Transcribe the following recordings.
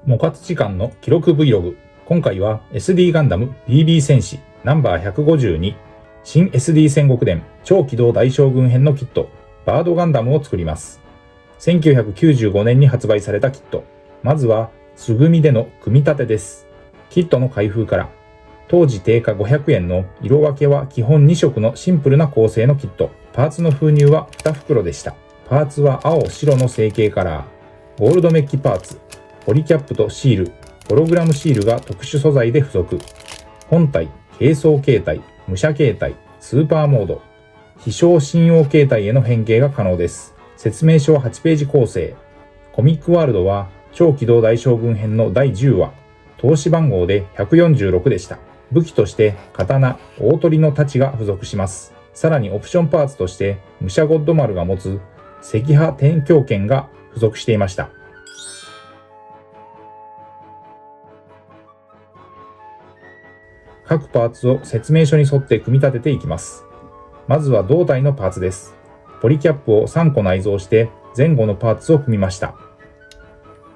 モカツ時間の記録 Vlog。今回は SD ガンダム BB 戦士ナンバー152新 SD 戦国伝超機動大将軍編のキットバードガンダムを作ります。1995年に発売されたキット。まずは素組みでの組み立てです。キットの開封から。当時定価500円の色分けは基本2色のシンプルな構成のキット。パーツの封入は2袋でした。パーツは青白の成型カラー、ゴールドメッキパーツ、ポリキャップとシール、ホログラムシールが特殊素材で付属。本体、軽装形態、武者形態、スーパーモード、飛翔信用形態への変形が可能です。説明書は8ページ構成。コミックワールドは超機動大将軍編の第10話、投資番号で146でした。武器として刀、大鳥の太刀が付属します。さらにオプションパーツとして武者ゴッド丸が持つ赤波天狂剣が付属していました。各パーツを説明書に沿って組み立てていきます。まずは胴体のパーツです。ポリキャップを3個内蔵して前後のパーツを組みました。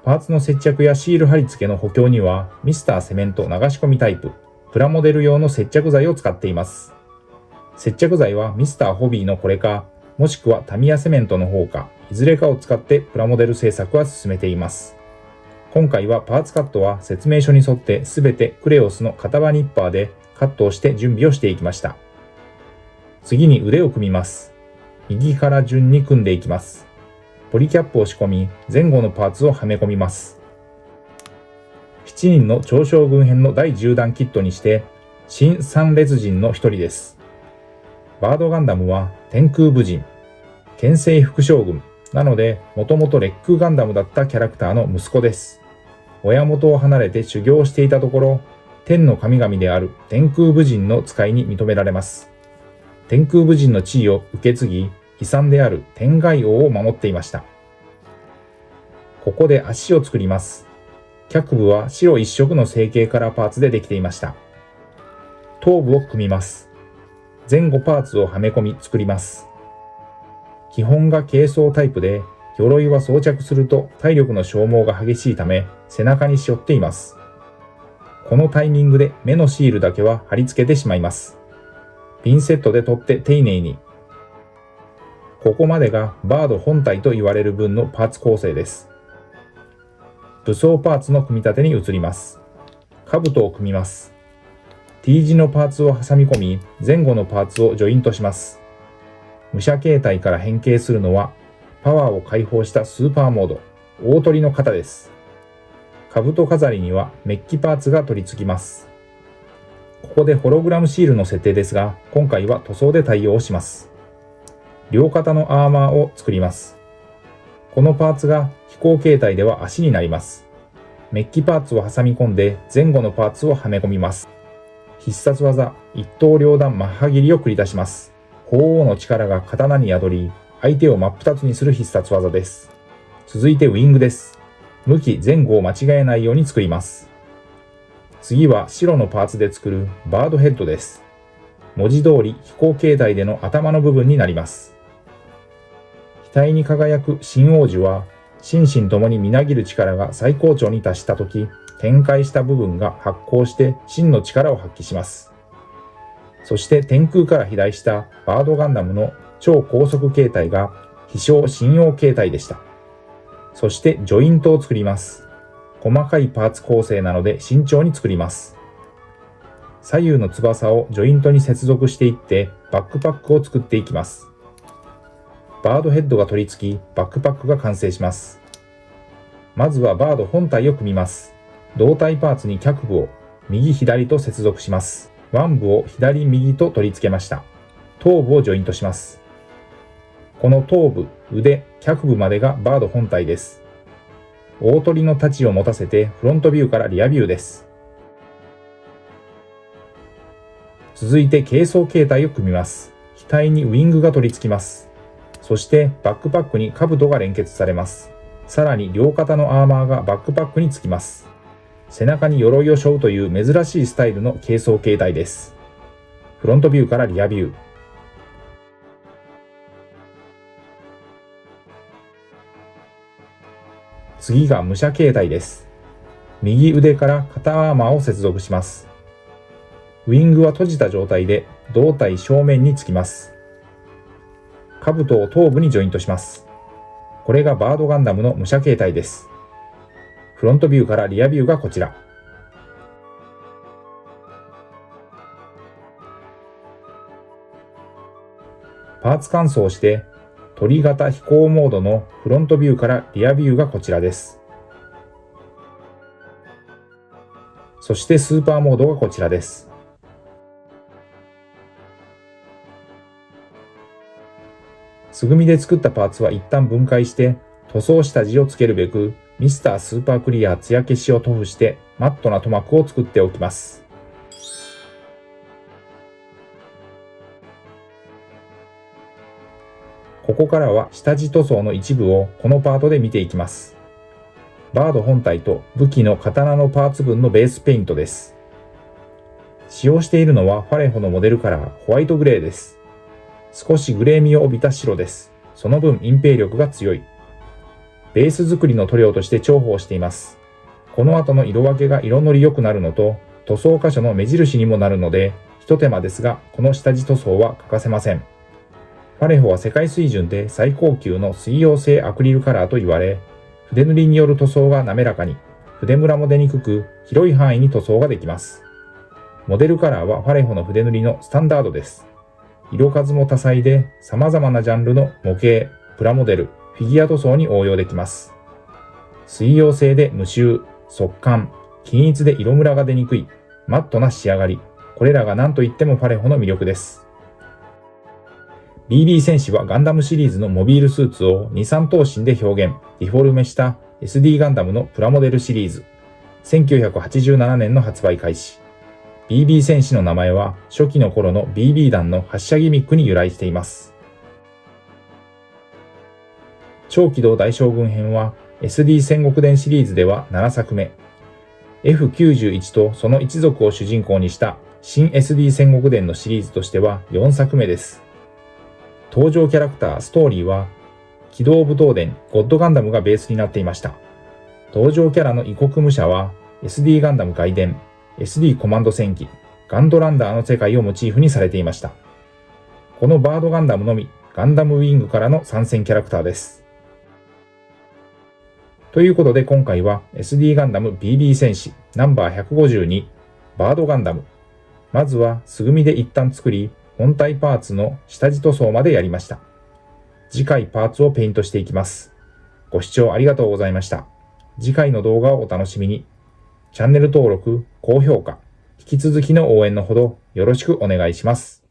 パーツの接着やシール貼り付けの補強にはミスターセメント流し込みタイプ、プラモデル用の接着剤を使っています。接着剤はミスターホビーのこれか、もしくはタミヤセメントの方か、いずれかを使ってプラモデル製作は進めています。今回はパーツカットは説明書に沿ってすべてクレオスの型番ニッパーでカットをして準備をしていきました。次に腕を組みます。右から順に組んでいきます。ポリキャップを仕込み、前後のパーツをはめ込みます。7人の超将軍編の第10弾キットにして、新三列人の一人です。バードガンダムは天空武人、剣聖副将軍なので、もともと烈空ガンダムだったキャラクターの息子です。親元を離れて修行していたところ、天の神々である天空武人の使いに認められます。天空武人の地位を受け継ぎ、遺産である天外王を守っていました。ここで足を作ります。脚部は白一色の成形カラーパーツでできていました。頭部を組みます。前後パーツをはめ込み作ります。基本が軽装タイプで、鎧は装着すると体力の消耗が激しいため背中に背負っています。このタイミングで目のシールだけは貼り付けてしまいます。ピンセットで取って丁寧に。ここまでがバード本体と言われる分のパーツ構成です。武装パーツの組み立てに移ります。兜を組みます。T 字のパーツを挟み込み、前後のパーツをジョイントします。武者形態から変形するのは、パワーを解放したスーパーモード、大鳥の型です。兜飾りにはメッキパーツが取り付きます。ここでホログラムシールの設定ですが、今回は塗装で対応します。両肩のアーマーを作ります。このパーツが飛行形態では足になります。メッキパーツを挟み込んで前後のパーツをはめ込みます。必殺技、一刀両断マッハ切りを繰り出します。鳳凰の力が刀に宿り、相手を真っ二つにする必殺技です。続いてウィングです。向き前後を間違えないように作ります。次は白のパーツで作るバードヘッドです。文字通り飛行形態での頭の部分になります。額に輝く新王子は、心身ともにみなぎる力が最高潮に達したとき、展開した部分が発光して真の力を発揮します。そして天空から飛来したバードガンダムの超高速形態が飛翔信用形態でした。そしてジョイントを作ります。細かいパーツ構成なので慎重に作ります。左右の翼をジョイントに接続していってバックパックを作っていきます。バードヘッドが取り付きバックパックが完成します。まずはバード本体を組みます。胴体パーツに脚部を右左と接続します。腕部を左右と取り付けました。頭部をジョイントします。この頭部、腕、脚部までがバード本体です。大鳥の太刀を持たせてフロントビューからリアビューです。続いて軽装形態を組みます。額にウィングが取り付きます。そしてバックパックに兜が連結されます。さらに両肩のアーマーがバックパックにつきます。背中に鎧を背負うという珍しいスタイルの軽装形態です。フロントビューからリアビュー。次が武者形態です。右腕から肩アーマーを接続します。ウィングは閉じた状態で胴体正面につきます。兜を頭部にジョイントします。これがバードガンダムの武者形態です。フロントビューからリアビューがこちら。パーツ乾燥して鳥型飛行モードのフロントビューからリアビューがこちらです。そしてスーパーモードがこちらです。素組みで作ったパーツは一旦分解して塗装下地をつけるべくミスタースーパークリア艶消しを塗布してマットな塗膜を作っておきます。ここからは下地塗装の一部をこのパートで見ていきます。バード本体と武器の刀のパーツ分のベースペイントです。使用しているのはファレホのモデルカラーホワイトグレーです。少しグレー味を帯びた白です。その分隠蔽力が強い。ベース作りの塗料として重宝しています。この後の色分けが色のり良くなるのと塗装箇所の目印にもなるので一手間ですがこの下地塗装は欠かせません。ファレホは世界水準で最高級の水溶性アクリルカラーと言われ、筆塗りによる塗装が滑らかに、筆ムラも出にくく、広い範囲に塗装ができます。モデルカラーはファレホの筆塗りのスタンダードです。色数も多彩で、様々なジャンルの模型、プラモデル、フィギュア塗装に応用できます。水溶性で無臭、速乾、均一で色ムラが出にくい、マットな仕上がり、これらが何といってもファレホの魅力です。BB 戦士はガンダムシリーズのモビールスーツを2、3頭身で表現、ディフォルメした SD ガンダムのプラモデルシリーズ。1987年の発売開始。BB 戦士の名前は初期の頃の BB 弾の発射ギミックに由来しています。超機動大将軍編は SD 戦国伝シリーズでは7作目。F91 とその一族を主人公にした新 SD 戦国伝のシリーズとしては4作目です。登場キャラクター、ストーリーは、機動武闘伝、ゴッドガンダムがベースになっていました。登場キャラの異国武者は、SD ガンダム外伝、SD コマンド戦記、ガンドランダーの世界をモチーフにされていました。このバードガンダムのみ、ガンダムウィングからの参戦キャラクターです。ということで今回は SD ガンダム BB 戦士ナンバー152、バードガンダム。まずは素組みで一旦作り、本体パーツの下地塗装までやりました。次回パーツをペイントしていきます。ご視聴ありがとうございました。次回の動画をお楽しみに。チャンネル登録、高評価、引き続きの応援のほどよろしくお願いします。